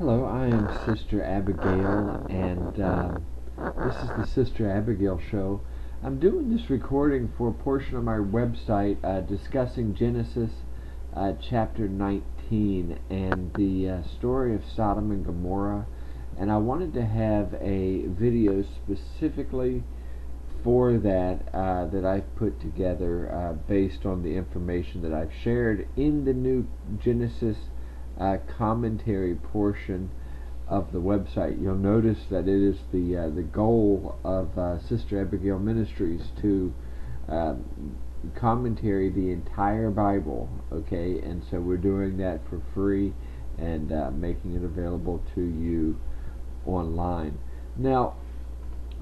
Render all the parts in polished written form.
Hello, I am Sister Abigail, and this is the Sister Abigail Show. I'm doing this recording for a portion of my website discussing Genesis chapter 19 and the story of Sodom and Gomorrah. And I wanted to have a video specifically for that that I've put together based on the information that I've shared in the new Genesis commentary portion of the website. You'll notice that it is the goal of Sister Abigail Ministries to commentary the entire Bible, okay? And so we're doing that for free and making it available to you online. Now,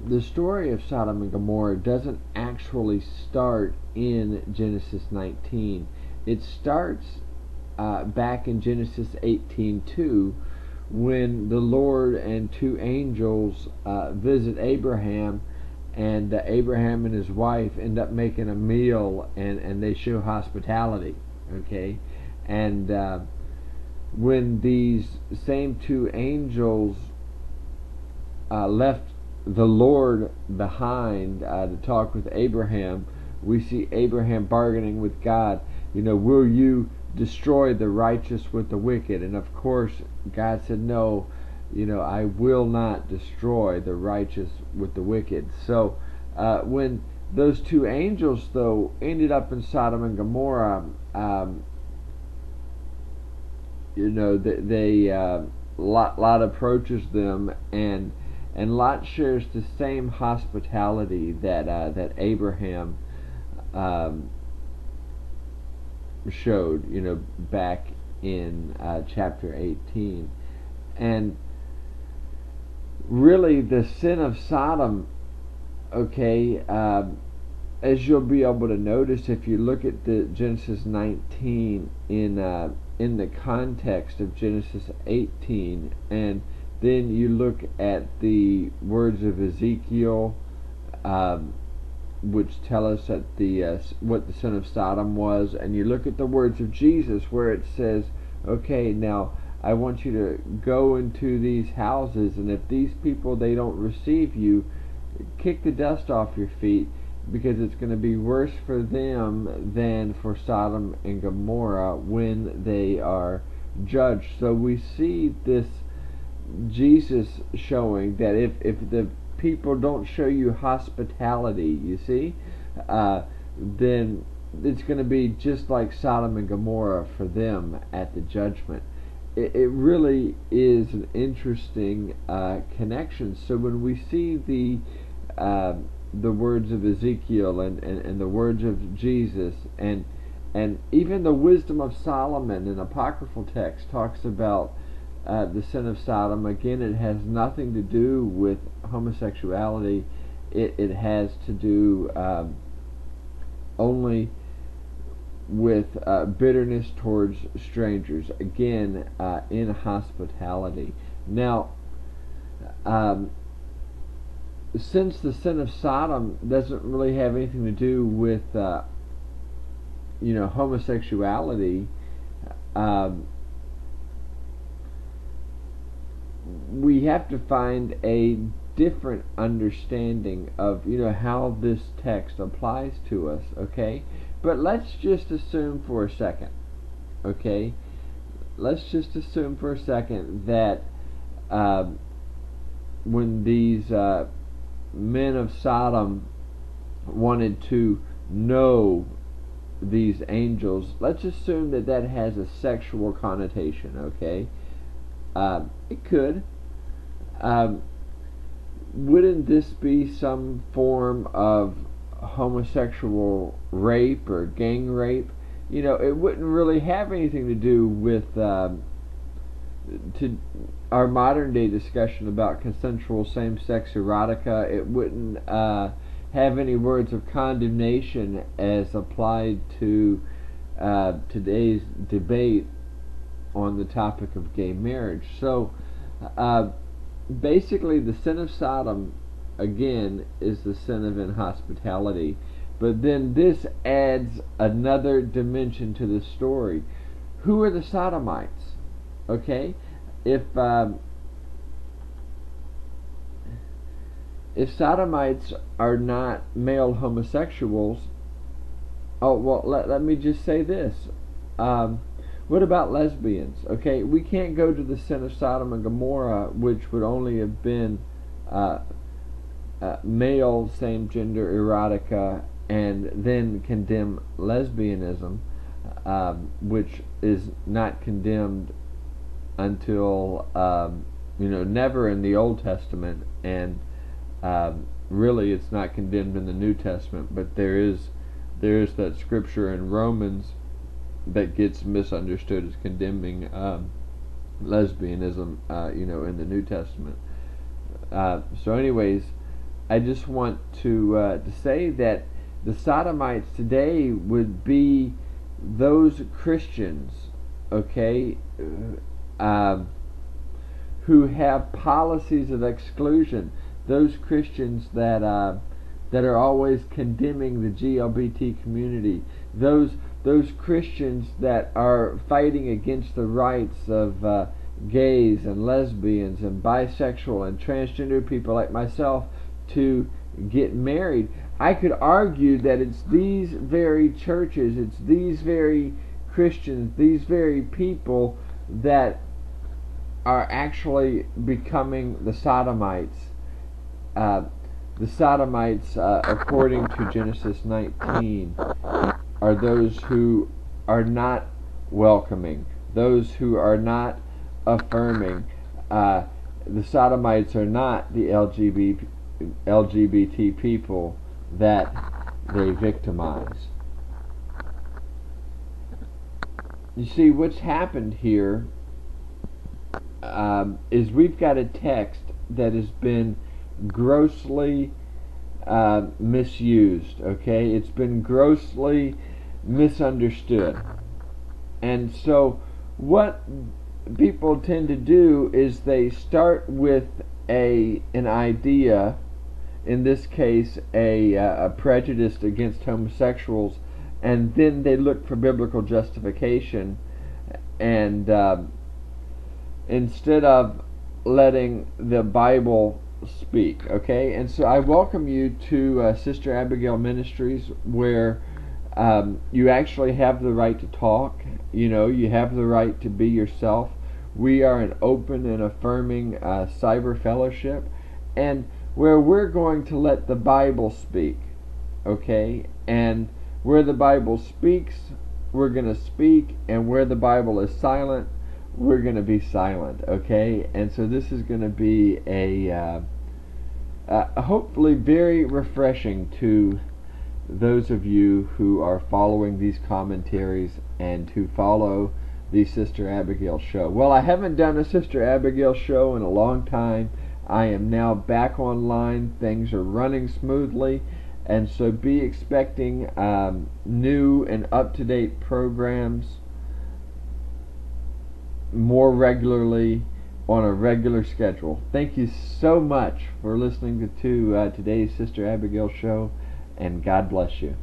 the story of Sodom and Gomorrah doesn't actually start in Genesis 19. It starts back in Genesis 18:2, when the Lord and two angels visit Abraham, and Abraham and his wife end up making a meal, and they show hospitality, okay? And when these same two angels left the Lord behind to talk with Abraham, we see Abraham bargaining with God. Will you destroy the righteous with the wicked? And of course God said, no, I will not destroy the righteous with the wicked. So when those two angels though ended up in Sodom and Gomorrah, Lot approaches them, and Lot shares the same hospitality that Abraham showed, back in chapter 18. And really the sin of Sodom, okay, as you'll be able to notice if you look at the Genesis 19 in the context of Genesis 18, and then you look at the words of Ezekiel, which tell us that what the sin of Sodom was, and you look at the words of Jesus where it says, okay, now I want you to go into these houses, and if these people, they don't receive you, kick the dust off your feet, because it's going to be worse for them than for Sodom and Gomorrah when they are judged. So we see this Jesus showing that if the people don't show you hospitality, you see, then it's going to be just like Sodom and Gomorrah for them at the judgment. It really is an interesting connection. So when we see the words of Ezekiel and the words of Jesus, and even the wisdom of Solomon in apocryphal text talks about the sin of Sodom, again, it has nothing to do with homosexuality. It has to do only with bitterness towards strangers, again, in hospitality. Now, since the sin of Sodom doesn't really have anything to do with homosexuality, we have to find a different understanding of how this text applies to us, okay? But let's just assume for a second, okay? Let's just assume for a second that when these men of Sodom wanted to know these angels, let's assume that has a sexual connotation, okay? It could. Wouldn't this be some form of homosexual rape or gang rape? It wouldn't really have anything to do with our modern day discussion about consensual same-sex erotica. It wouldn't have any words of condemnation as applied to today's debate on the topic of gay marriage. So basically the sin of Sodom, again, is the sin of inhospitality. But then this adds another dimension to the story. Who are the Sodomites? Okay? if Sodomites are not male homosexuals, oh well. Let me just say this. What about lesbians? Okay, we can't go to the sin of Sodom and Gomorrah, which would only have been male same-gender erotica, and then condemn lesbianism, which is not condemned until never in the Old Testament, and really it's not condemned in the New Testament. But there is that scripture in Romans that gets misunderstood as condemning lesbianism, in the New Testament. So, anyways, I just want to say that the Sodomites today would be those Christians, okay, who have policies of exclusion. Those Christians that are always condemning the GLBT community. Those Christians that are fighting against the rights of gays and lesbians and bisexual and transgender people like myself to get married. I could argue that it's these very churches, it's these very Christians, these very people that are actually becoming the Sodomites. The Sodomites, according to Genesis 19, are those who are not welcoming, those who are not affirming. The Sodomites are not the LGBT people that they victimize. You see, what's happened here is we've got a text that has been grossly misused, okay? It's been grossly misunderstood. And so what people tend to do is they start with an idea, in this case a prejudice against homosexuals, and then they look for biblical justification, and instead of letting the Bible speak, okay? And so I welcome you to Sister Abigail Ministries, where you actually have the right to talk. You have the right to be yourself. We are an open and affirming cyber fellowship, and where we're going to let the Bible speak, okay? And where the Bible speaks, we're going to speak, and where the Bible is silent, we're going to be silent, okay? And so this is going to be a hopefully very refreshing to those of you who are following these commentaries and who follow the Sister Abigail show. Well, I haven't done a Sister Abigail show in a long time. I am now back online. Things are running smoothly, and so be expecting new and up-to-date programs more regularly on a regular schedule. Thank you so much for listening to today's Sister Abigail show, and God bless you.